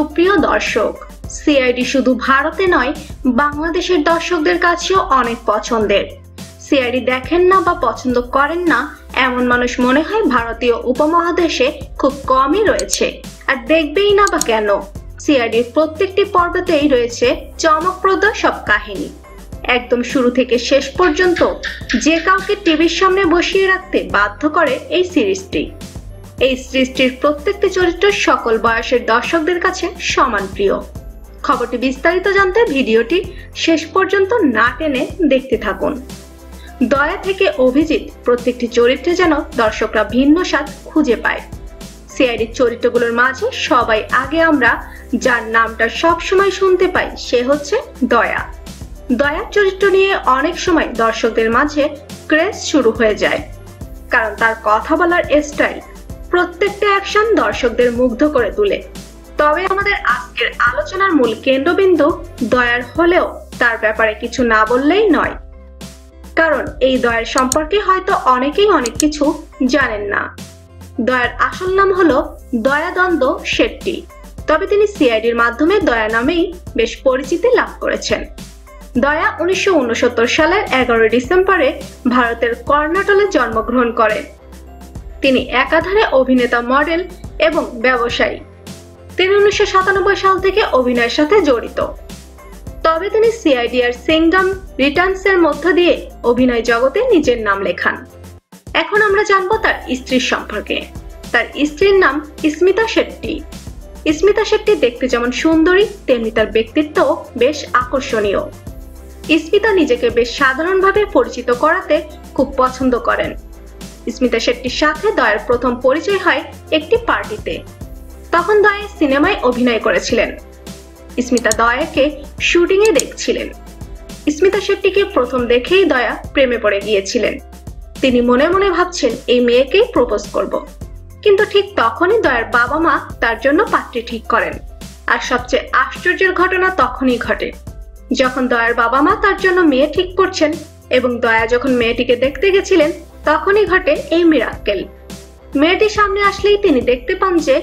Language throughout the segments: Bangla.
সুপ্রিয় দর্শক, সিআইডি শুধু ভারতে নয়, বাংলাদেশের দর্শকদের কাছেও অনেক পছন্দের। সিআইডি দেখেন না বা পছন্দ করেন না এমন মানুষ মনে হয় ভারতীয় উপমহাদেশে খুব কমই রয়েছে, আর দেখবেই না বা কেন। সিআইডির প্রত্যেকটি পর্বতেই রয়েছে চমকপ্রদ সব কাহিনী। একদম শুরু থেকে শেষ পর্যন্ত যে কাউকে টিভির সামনে বসিয়ে রাখতে বাধ্য করে এই সিরিজটি। এই সিরিজটির প্রত্যেকটি চরিত্র সকল বয়সের দর্শকদের কাছে সমান প্রিয়। খবরটি বিস্তারিত জানতে ভিডিওটি শেষ পর্যন্ত না টেনে দেখতে থাকুন। দয়া থেকে অভিজিৎ প্রত্যেকটি চরিত্রে যেন দর্শকরা ভিন্ন স্বাদ খুঁজে পায়। সিআইডির চরিত্রগুলোর মাঝে সবাই আগে আমরা যার নামটা সবসময় শুনতে পাই সে হচ্ছে দয়া। দয়ার চরিত্র নিয়ে অনেক সময় দর্শকদের মাঝে ক্রেজ শুরু হয়ে যায়, কারণ তার কথা বলার স্টাইল, প্রত্যেকটা অ্যাকশন দর্শকদের মুগ্ধ করে তোলে। তবে আমাদের আজকের আলোচনার মূল কেন্দ্রবিন্দু দয়ার হলেও তার ব্যাপারে কিছু না বললেই নয়, কারণ এই দয়ার সম্পর্কে হয়তো অনেকেই অনেক কিছু জানেন না। দয়ার আসল নাম হলো দয়াদ্বন্দ্ব শেট্টি, তবে তিনি সিআইডির মাধ্যমে দয়া নামেই বেশ পরিচিতি লাভ করেছেন। দয়া 1969 সালের 11 ডিসেম্বরে ভারতের কর্ণাটকে জন্মগ্রহণ করেন। তিনি একাধারে অভিনেতা, মডেল এবং ব্যবসায়ী। তিনি 1997 সাল থেকে অভিনয়ের সাথে জড়িত। তবে তিনি সিআইডি আর সিংডম রিটার্নস এর মধ্য দিয়ে অভিনয় জগতে নিজের নাম লেখান। এখন আমরা জানবো তার স্ত্রীর সম্পর্কে। তার স্ত্রীর নাম স্মিতা শেট্টি। স্মিতা শেট্টি দেখতে যেমন সুন্দরী, তেমনি তার ব্যক্তিত্বও বেশ আকর্ষণীয়। স্মিতা নিজেকে বেশ সাধারণভাবে পরিচিত করাতে খুব পছন্দ করেন। স্মিতা শেট্টির সাথে দয়ার প্রথম পরিচয় হয় একটি পার্টিতে। তখন দয়া সিনেমায় অভিনয় করেছিলেন। স্মিতা দয়াকে শুটিং এ দেখছিলেন। স্মিতা শেট্টিকে প্রথম দেখেই দয়া প্রেমে পড়ে গিয়েছিলেন। তিনি মনে মনে ভাবছেন এই মেয়েকেই প্রপোজ করব। কিন্তু ঠিক তখনই দয়ার বাবা মা তার জন্য পাত্রী ঠিক করেন। আর সবচেয়ে আশ্চর্যের ঘটনা তখনই ঘটে যখন দয়ার বাবা মা তার জন্য মেয়ে ঠিক করছেন এবং দয়া যখন মেয়েটিকে দেখতে গেছিলেন তখনই ঘটে এই মিরাক্কেল। মেয়েটি সামনে আসলেই তিনি দেখতে পান যে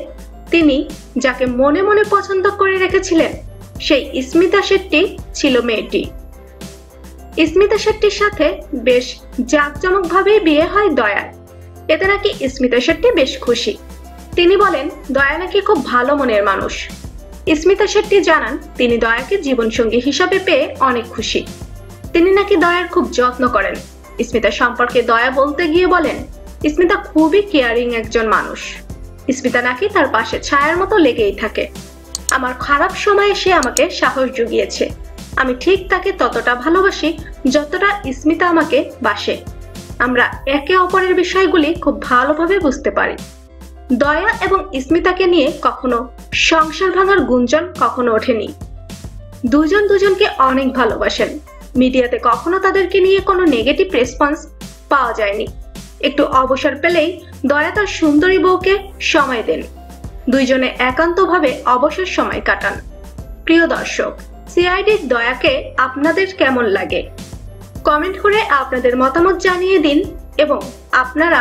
তিনি যাকে মনে মনে পছন্দ করে রেখেছিলেন সেই স্মিতা শেট্টি ছিল মেয়েটি। স্মিতা শেট্টির সাথে বেশ জাঁকজমকভাবে বিয়ে হয় দয়ার। এতে নাকি স্মিতা শেট্টি বেশ খুশি। তিনি বলেন দয়া নাকি খুব ভালো মনের মানুষ। স্মিতা শেট্টি জানান তিনি দয়াকে জীবনসঙ্গী হিসাবে পেয়ে অনেক খুশি। তিনি নাকি দয়ার খুব যত্ন করেন। স্মিতা সম্পর্কে দয়া বলতে গিয়ে বলেন স্মিতা খুবই কেয়ারিং একজন মানুষ। স্মিতা নাকি তার পাশে ছায়ার মতো লেগেই থাকে। আমার খারাপ সময়ে সে আমাকে সাহস জুগিয়েছে। আমি ঠিক তাকে ততটা ভালোবাসি যতটা স্মিতা আমাকে বাসে। আমরা একে অপরের বিষয়গুলি খুব ভালোভাবে বুঝতে পারি। দয়া এবং স্মিতাকে নিয়ে কখনো সংসার ভাঙার গুঞ্জন কখনো ওঠেনি। দুজন দুজনকে অনেক ভালোবাসেন। মিডিয়াতে কখনো তাদেরকে নিয়ে কোনো নেগেটিভ রেসপন্স পাওয়া যায়নি। একটু অবসর পেলেই দয়া তার সুন্দরী বউকে সময় দেন। দুইজনে একান্তভাবে অবসর সময় কাটান। প্রিয় দর্শক, সিআইডির দয়াকে আপনাদের কেমন লাগে? কমেন্ট করে আপনাদের মতামত জানিয়ে দিন এবং আপনারা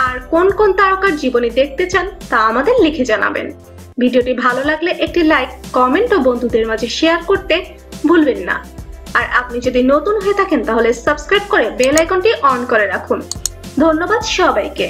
আর কোন কোন তারকার জীবনী দেখতে চান তা আমাদের লিখে জানাবেন। ভিডিওটি ভালো লাগলে একটি লাইক, কমেন্ট ও বন্ধুদের মাঝে শেয়ার করতে ভুলবেন না। আর আপনি যদি নতুন হয়ে থাকেন তাহলে সাবস্ক্রাইব করে বেল আইকনটি অন করে রাখুন। ধন্যবাদ সবাইকে।